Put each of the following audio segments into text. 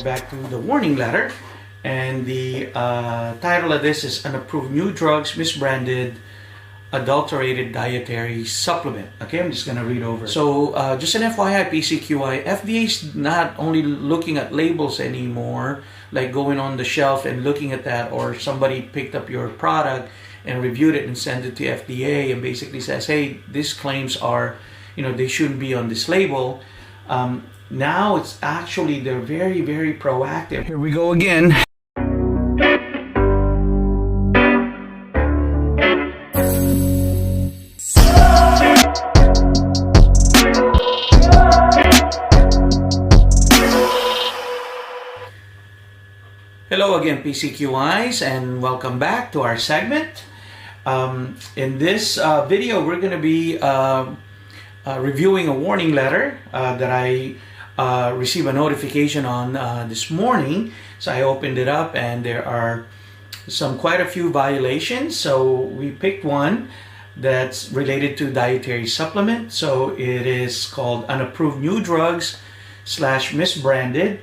back to the warning letter. And the title of this is Unapproved New Drugs, Misbranded, Adulterated Dietary Supplement. Okay, I'm just going to read over. So just an FYI, PCQI, FDA is not only looking at labels anymore, like going on the shelf and looking at that, or somebody picked up your product and reviewed it and sent it to FDA and basically says, hey, these claims are, they shouldn't be on this label. Now it's actually, they're very, very proactive. Here we go again. Hello again, PCQIs, and welcome back to our segment. In this video, we're going to be reviewing a warning letter that I received a notification on this morning. So I opened it up, and there are quite a few violations. So we picked one that's related to dietary supplement. So it is called Unapproved New Drugs / Misbranded.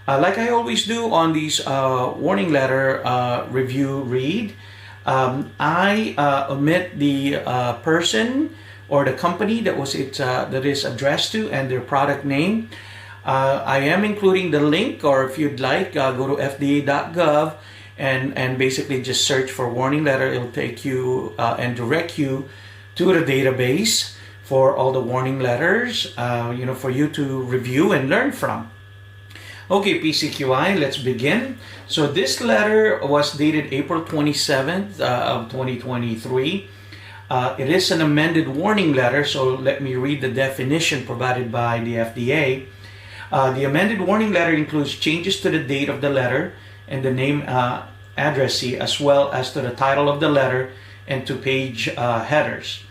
Like I always do on these warning letter review read, I omit the person or the company that is addressed to and their product name. I am including the link, or if you'd like, go to fda.gov and basically just search for warning letter. It'll take you and direct you to the database for all the warning letters, for you to review and learn from. Okay, PCQI, let's begin. So this letter was dated April 27th of 2023. It is an amended warning letter, so let me read the definition provided by the FDA. The amended warning letter includes changes to the date of the letter and the name addressee, as well as to the title of the letter and to page headers.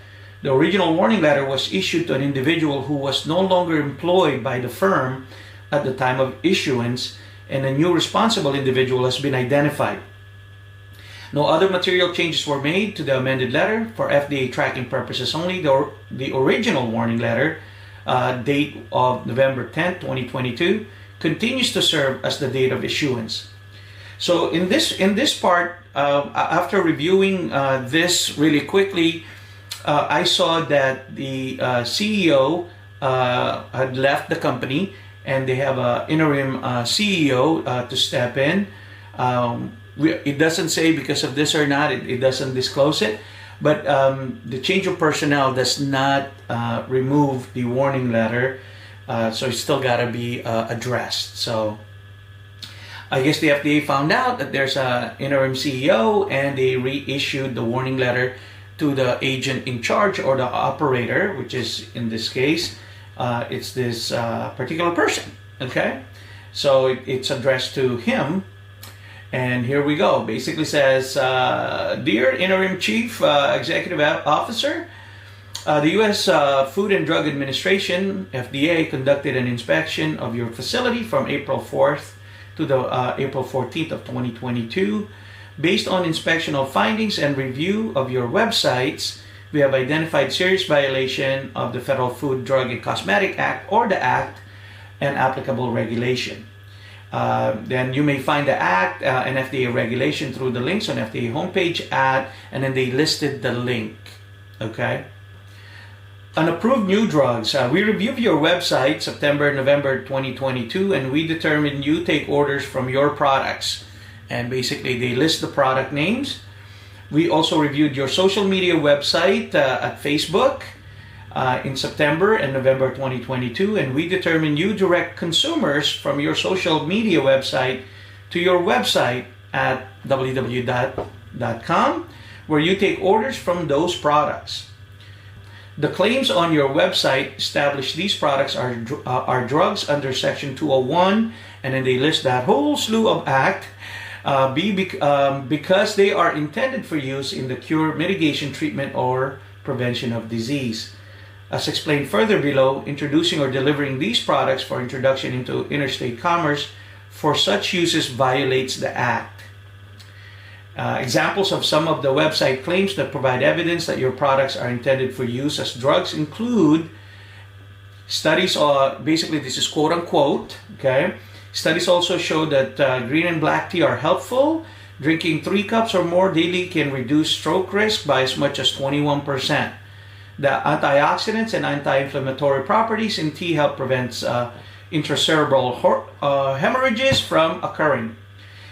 The original warning letter was issued to an individual who was no longer employed by the firm at the time of issuance, and a new responsible individual has been identified. No other material changes were made to the amended letter for FDA tracking purposes only. The original warning letter, date of November 10th, 2022, continues to serve as the date of issuance. So in this part, after reviewing this really quickly, I saw that the CEO had left the company, and they have an interim CEO to step in. It doesn't say because of this or not, it doesn't disclose it, but the change of personnel does not remove the warning letter, so it's still got to be addressed. So I guess the FDA found out that there's an interim CEO, and they reissued the warning letter to the agent in charge, or the operator, which is in this case, it's this particular person. Okay, so it's addressed to him, and here we go. Basically says, Dear Interim Chief Executive Officer, the U.S. Food and Drug Administration, FDA, conducted an inspection of your facility from April 4th to the April 14th of 2022. Based on inspectional findings and review of your websites, we have identified serious violation of the Federal Food, Drug, and Cosmetic Act, or the Act, and applicable regulation. Then you may find the Act and FDA regulation through the links on FDA homepage and then they listed the link. Okay. Unapproved New Drugs. We reviewed your website November 2022, and we determined you take orders from your products. And basically they list the product names. We also reviewed your social media website at Facebook in September and November 2022, and we determined you direct consumers from your social media website to your website at www.com, where you take orders from those products. The claims on your website establish these products are drugs under Section 201, and then they list that whole slew of act. Because they are intended for use in the cure, mitigation, treatment, or prevention of disease. As explained further below, introducing or delivering these products for introduction into interstate commerce for such uses violates the Act. Examples of some of the website claims that provide evidence that your products are intended for use as drugs include studies, basically this is quote unquote, okay? Studies also show that green and black tea are helpful. Drinking 3 cups or more daily can reduce stroke risk by as much as 21%. The antioxidants and anti-inflammatory properties in tea help prevent intracerebral hemorrhages from occurring.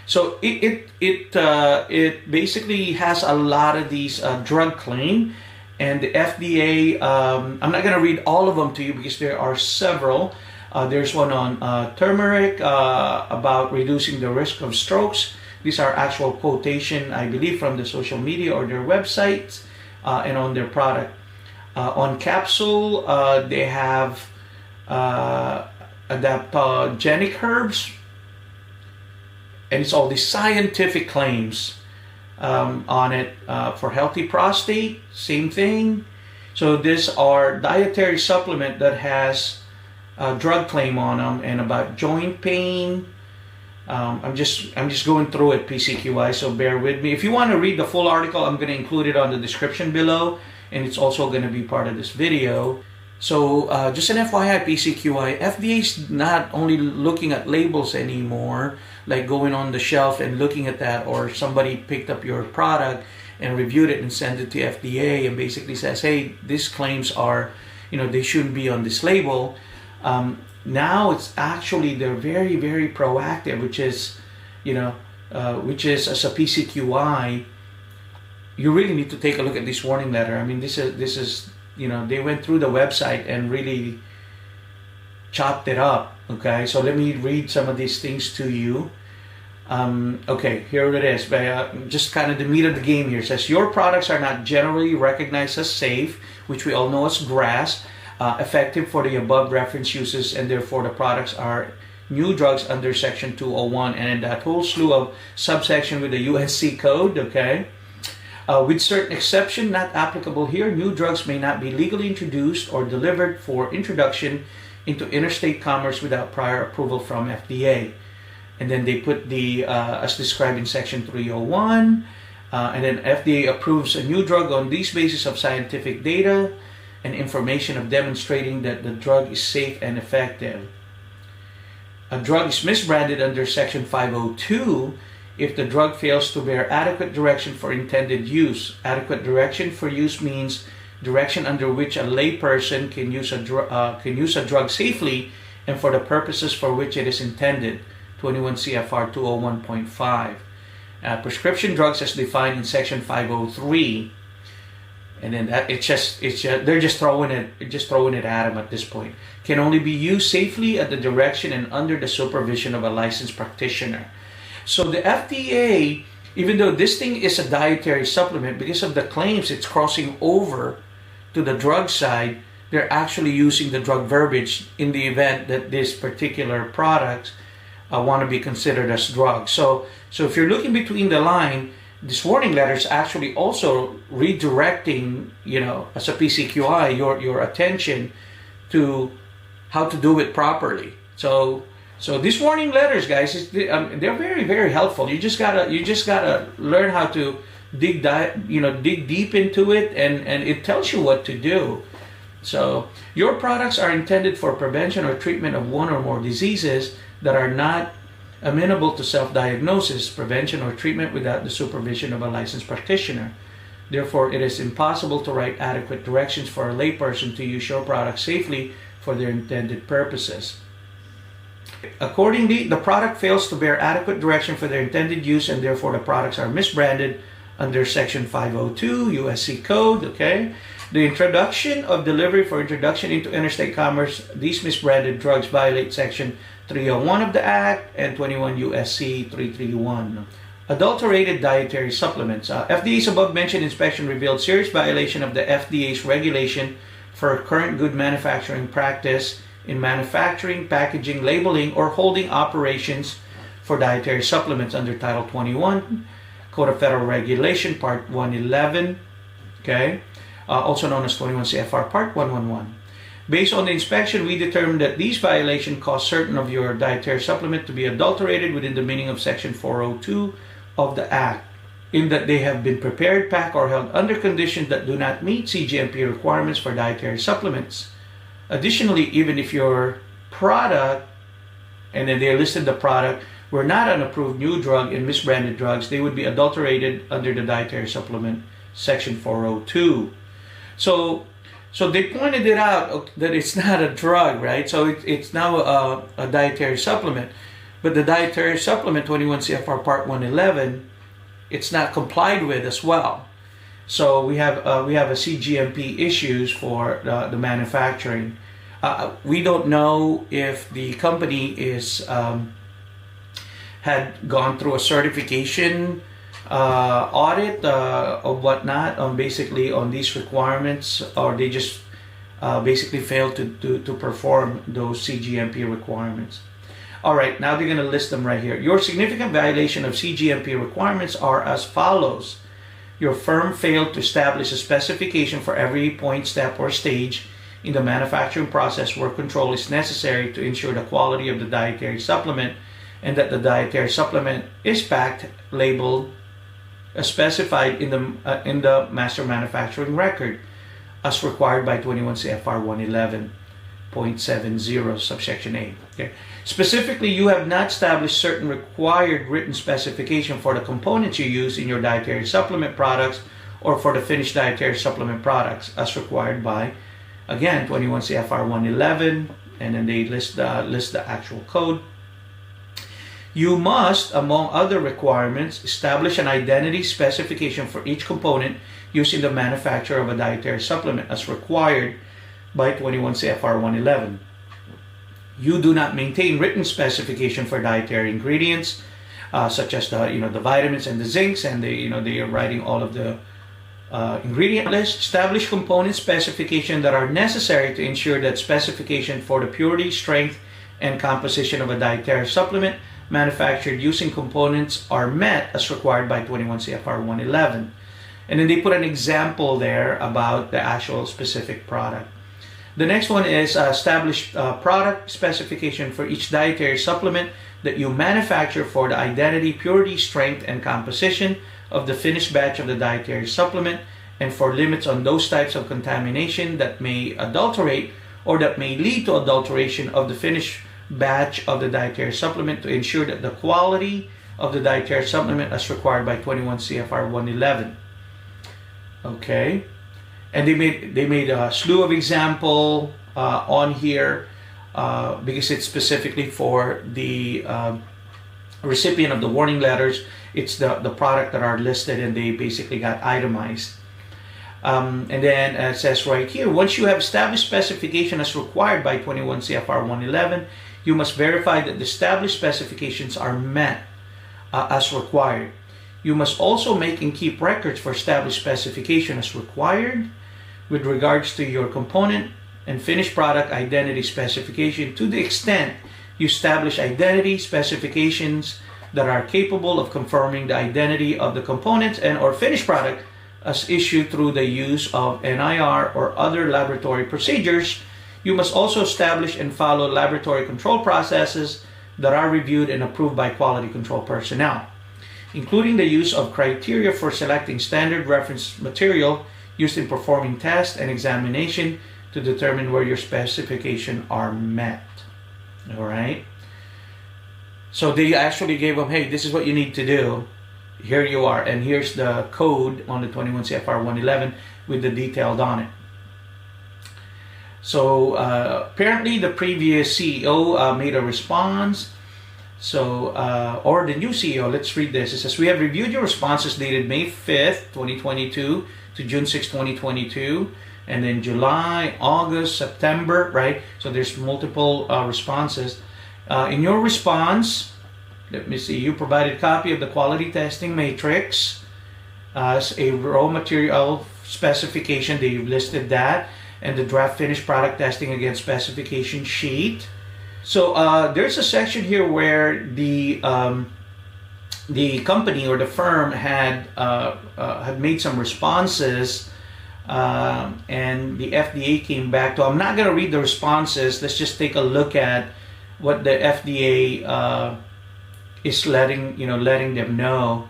So it basically has a lot of these drug claims, and the FDA. I'm not going to read all of them to you because there are several. There's one on turmeric about reducing the risk of strokes. These are actual quotation, I believe, from the social media or their websites and on their product. On capsule, they have adaptogenic herbs, and it's all these scientific claims on it. For healthy prostate, same thing. So these are dietary supplement that has a drug claim on them, and about joint pain. I'm just going through it, PCQI, so bear with me. If you want to read the full article, I'm going to include it on the description below, and it's also going to be part of this video. So just an FYI, PCQI, FDA's not only looking at labels anymore, like going on the shelf and looking at that, or somebody picked up your product and reviewed it and sent it to FDA and basically says, hey, these claims are, they shouldn't be on this label. Now it's actually, they're very, very proactive, which is as a PCQI, you really need to take a look at this warning letter. I mean, this is they went through the website and really chopped it up. Okay, so let me read some of these things to you. Okay, here it is. Just kind of the meat of the game here. It says, your products are not generally recognized as safe, which we all know as GRAS, effective for the above reference uses, and therefore the products are new drugs under Section 201 and that whole slew of subsection with the USC code, okay? With certain exception not applicable here, new drugs may not be legally introduced or delivered for introduction into interstate commerce without prior approval from FDA. And then they put the, as described in Section 301, and then FDA approves a new drug on these basis of scientific data and information of demonstrating that the drug is safe and effective. A drug is misbranded under Section 502 if the drug fails to bear adequate direction for intended use. Adequate direction for use means direction under which a layperson can use a drug safely and for the purposes for which it is intended. 21 CFR 201.5. Prescription drugs as defined in Section 503. And then that they're just throwing it at them at this point. Can only be used safely at the direction and under the supervision of a licensed practitioner. So the FDA, even though this thing is a dietary supplement, because of the claims it's crossing over to the drug side, they're actually using the drug verbiage in the event that this particular product want to be considered as drugs. So if you're looking between the line, this warning letter is actually also redirecting, as a PCQI, your attention to how to do it properly. So these warning letters, guys, they're very, very helpful. You just gotta learn how to dig deep into it, and it tells you what to do. So your products are intended for prevention or treatment of one or more diseases that are not amenable to self-diagnosis, prevention, or treatment without the supervision of a licensed practitioner. Therefore, it is impossible to write adequate directions for a layperson to use your products safely for their intended purposes. Accordingly, the product fails to bear adequate direction for their intended use, and therefore the products are misbranded under Section 502 USC code, okay? The introduction of delivery for introduction into interstate commerce, these misbranded drugs violate Section 301 of the Act and 21 USC 331. Adulterated dietary supplements. FDA's above-mentioned inspection revealed serious violation of the FDA's regulation for current good manufacturing practice in manufacturing, packaging, labeling, or holding operations for dietary supplements under Title 21, Code of Federal Regulation, Part 111, okay? Also known as 21 CFR Part 111. Based on the inspection, we determined that these violations cause certain of your dietary supplement to be adulterated within the meaning of Section 402 of the Act, in that they have been prepared, packed, or held under conditions that do not meet CGMP requirements for dietary supplements. Additionally, even if your product and then they listed the product, were not an approved new drug and misbranded drugs, they would be adulterated under the Dietary Supplement Section 402. So they pointed it out that it's not a drug, right? So it's now a dietary supplement. But the dietary supplement, 21 CFR Part 111, it's not complied with as well. So we have a CGMP issues for the manufacturing. We don't know if the company had gone through a certification audit or whatnot on basically on these requirements, or they just basically failed to perform those CGMP requirements. All right, now they're going to list them right here. Your significant violation of CGMP requirements are as follows. Your firm failed to establish a specification for every point, step, or stage in the manufacturing process where control is necessary to ensure the quality of the dietary supplement, and that the dietary supplement is packed, labeled, specified in the master manufacturing record as required by 21 CFR 111.70 subsection A. Okay. Specifically, you have not established certain required written specification for the components you use in your dietary supplement products or for the finished dietary supplement products as required by, again, 21 CFR 111, and then they list the actual code. You must, among other requirements, establish an identity specification for each component used in the manufacture of a dietary supplement as required by 21 CFR 111. You do not maintain written specification for dietary ingredients, such as the vitamins and the zincs, and they are writing all of the ingredient list. Establish component specification that are necessary to ensure that specification for the purity, strength, and composition of a dietary supplement manufactured using components are met as required by 21 CFR 111. And then they put an example there about the actual specific product. The next one is establish product specification for each dietary supplement that you manufacture for the identity, purity, strength, and composition of the finished batch of the dietary supplement, and for limits on those types of contamination that may adulterate or that may lead to adulteration of the finished batch of the dietary supplement to ensure that the quality of the dietary supplement as required by 21 CFR 111. Okay, and they made a slew of example on here because it's specifically for the recipient of the warning letters. It's the product that are listed, and they basically got itemized. And then it says right here, once you have established specification as required by 21 CFR 111, you must verify that the established specifications are met as required. You must also make and keep records for established specification as required with regards to your component and finished product identity specification to the extent you establish identity specifications that are capable of confirming the identity of the components and or finished product as issued through the use of NIR or other laboratory procedures. You must also establish and follow laboratory control processes that are reviewed and approved by quality control personnel, including the use of criteria for selecting standard reference material used in performing tests and examination to determine where your specifications are met. All right. So they actually gave them, hey, this is what you need to do. Here you are, and here's the code on the 21 CFR 111 with the detailed on it. So apparently the previous CEO made a response. So, or the new CEO, let's read this. It says, we have reviewed your responses dated May 5th, 2022 to June 6th, 2022, and then July, August, September, right? So there's multiple responses. In your response, let me see, you provided a copy of the quality testing matrix as a raw material specification. They listed that, and the draft finished product testing against specification sheet. So there's a section here where the company or the firm had made some responses, and the FDA came back to. I'm not going to read the responses. Let's just take a look at what the FDA is letting them know.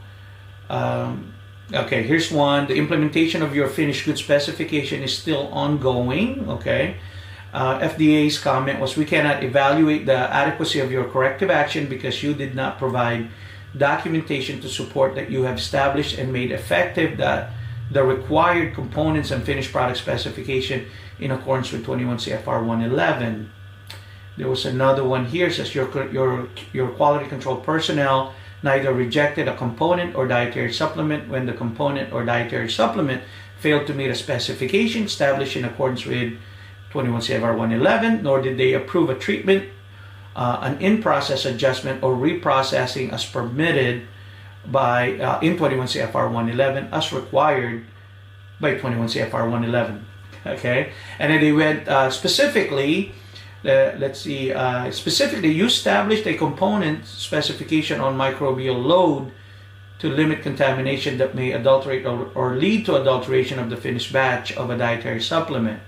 Okay, here's one. The implementation of your finished goods specification is still ongoing. Okay. FDA's comment was, we cannot evaluate the adequacy of your corrective action because you did not provide documentation to support that you have established and made effective that the required components and finished product specification in accordance with 21 CFR 111. There was another one here, says your quality control personnel neither rejected a component or dietary supplement when the component or dietary supplement failed to meet a specification established in accordance with 21 CFR 111, nor did they approve a treatment, an in-process adjustment, or reprocessing as permitted by in 21 CFR 111 as required by 21 CFR 111. Okay, and then they went specifically. Specifically, you established a component specification on microbial load to limit contamination that may adulterate or lead to adulteration of the finished batch of a dietary supplement.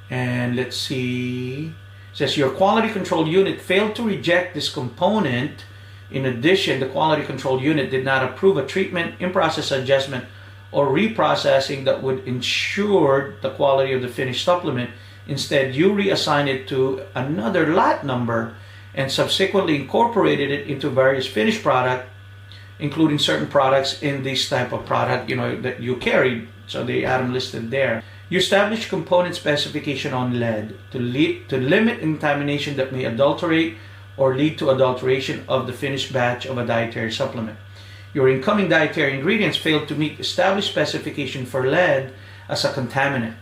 And let's see, it says your quality control unit failed to reject this component. In addition, the quality control unit did not approve a treatment, in-process adjustment, or reprocessing that would ensure the quality of the finished supplement. Instead, you reassigned it to another lot number and subsequently incorporated it into various finished product, including certain products in this type of product, that you carried. So they had them listed there. You established component specification on lead to limit contamination that may adulterate or lead to adulteration of the finished batch of a dietary supplement. Your incoming dietary ingredients failed to meet established specification for lead as a contaminant.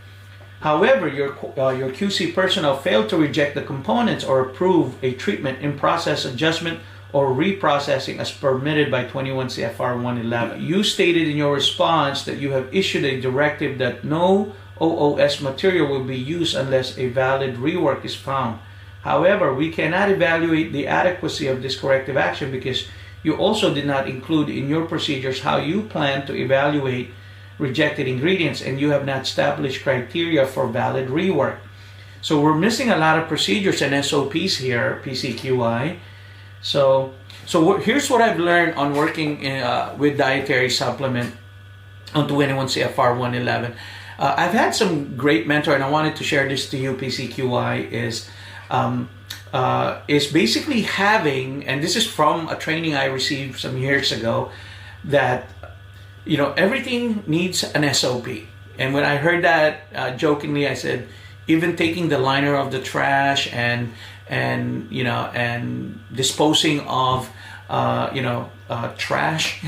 However, your QC personnel failed to reject the components or approve a treatment, in-process adjustment, or reprocessing as permitted by 21 CFR 111. You stated in your response that you have issued a directive that no OOS material will be used unless a valid rework is found. However, we cannot evaluate the adequacy of this corrective action because you also did not include in your procedures how you plan to evaluate rejected ingredients, and you have not established criteria for valid rework. So we're missing a lot of procedures and SOPs here, PCQI. So here's what I've learned on working with dietary supplement on 21 CFR 111. I've had some great mentor, and I wanted to share this to you, PCQI, is basically having, and this is from a training I received some years ago, that everything needs an SOP. And when I heard that, jokingly, I said, even taking the liner of the trash and disposing of trash,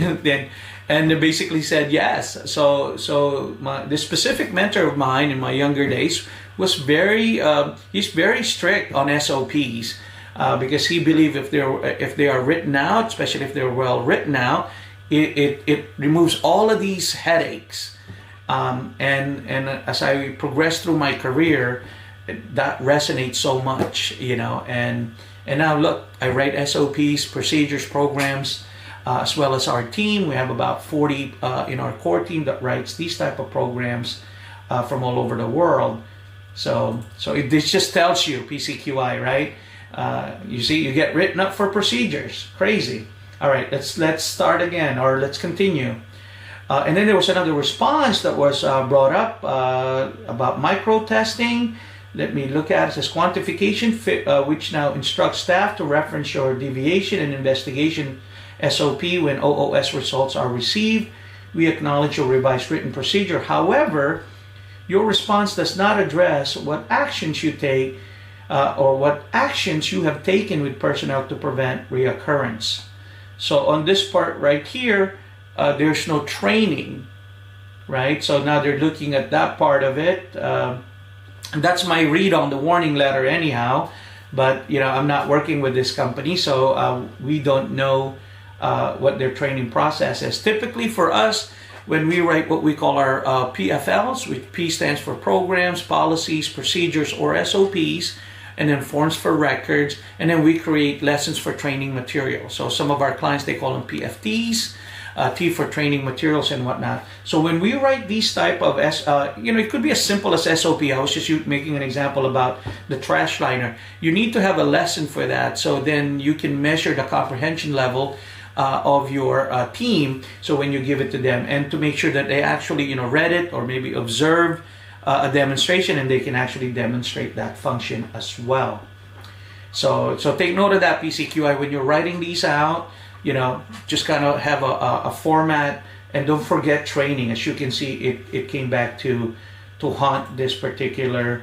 and they basically said yes. So the specific mentor of mine in my younger days was he's very strict on SOPs because he believed if they are written out, especially if they're well written out, it removes all of these headaches. And as I progress through my career, that resonates so much, and now look, I write SOPs, procedures, programs, as well as our team. We have about 40 in our core team that writes these type of programs from all over the world. So this just tells you, PCQI, right? You see, you get written up for procedures. Crazy. All right, let's start again, or let's continue. And then there was another response that was brought up about micro testing. Let me look at it. It says quantification, which now instructs staff to reference your deviation and investigation SOP when OOS results are received. We acknowledge your revised written procedure. However, your response does not address what actions you take or what actions you have taken with personnel to prevent reoccurrence. So on this part right here, there's no training, right? So now they're looking at that part of it. And that's my read on the warning letter anyhow. But, I'm not working with this company, so we don't know what their training process is. Typically for us, when we write what we call our PFLs, which P stands for programs, policies, procedures, or SOPs, and then forms for records, and then we create lessons for training material. So some of our clients, they call them PFTs, T for training materials and whatnot. So when we write these type of, it could be as simple as SOP. I was just making an example about the trash liner. You need to have a lesson for that, so then you can measure the comprehension level of your team. So when you give it to them, and to make sure that they actually, read it or maybe observe a demonstration, and they can actually demonstrate that function as well. So take note of that, PCQI, when you're writing these out. Just kind of have a format, and don't forget training. As you can see, it came back to haunt this particular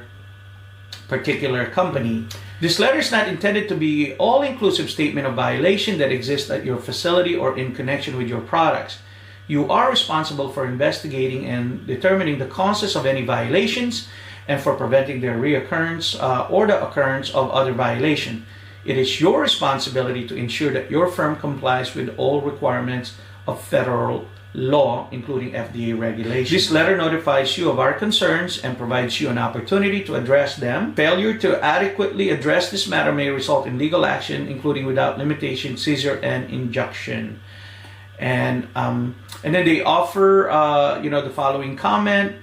company. This letter is not intended to be an all-inclusive statement of violation that exists at your facility or in connection with your products. You are responsible for investigating and determining the causes of any violations and for preventing their reoccurrence or the occurrence of other violation. It is your responsibility to ensure that your firm complies with all requirements of federal law, including FDA regulations. This letter notifies you of our concerns and provides you an opportunity to address them. Failure to adequately address this matter may result in legal action, including without limitation, seizure, and injunction. And then they offer, the following comment.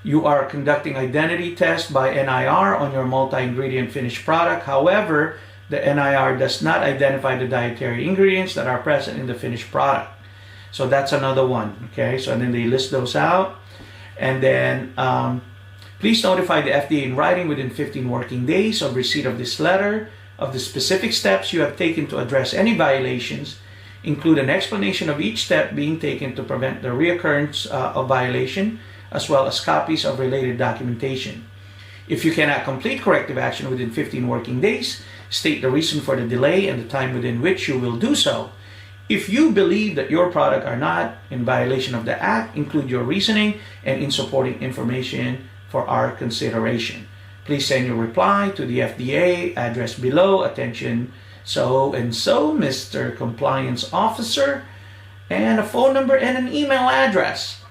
You are conducting identity test by NIR on your multi-ingredient finished product. However, the NIR does not identify the dietary ingredients that are present in the finished product. So that's another one. Okay, so and then they list those out. And then please notify the FDA in writing within 15 working days of receipt of this letter of the specific steps you have taken to address any violations. Include an explanation of each step being taken to prevent the reoccurrence of violation, as well as copies of related documentation. If you cannot complete corrective action within 15 working days, state the reason for the delay and the time within which you will do so. If you believe that your product are not in violation of the Act, include your reasoning and in supporting information for our consideration. Please send your reply to the FDA, address below, attention so-and-so, Mr. Compliance Officer, and a phone number and an email address.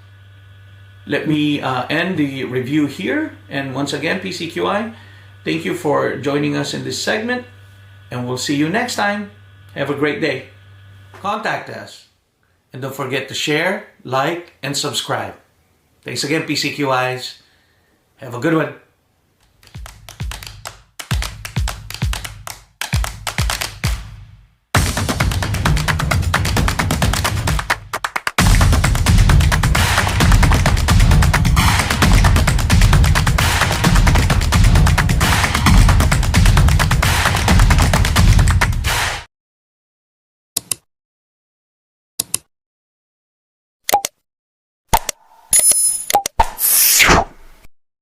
Let me end the review here. And once again, PCQI, thank you for joining us in this segment, and we'll see you next time. Have a great day. Contact us. And don't forget to share, like, and subscribe. Thanks again, PCQIs. Have a good one.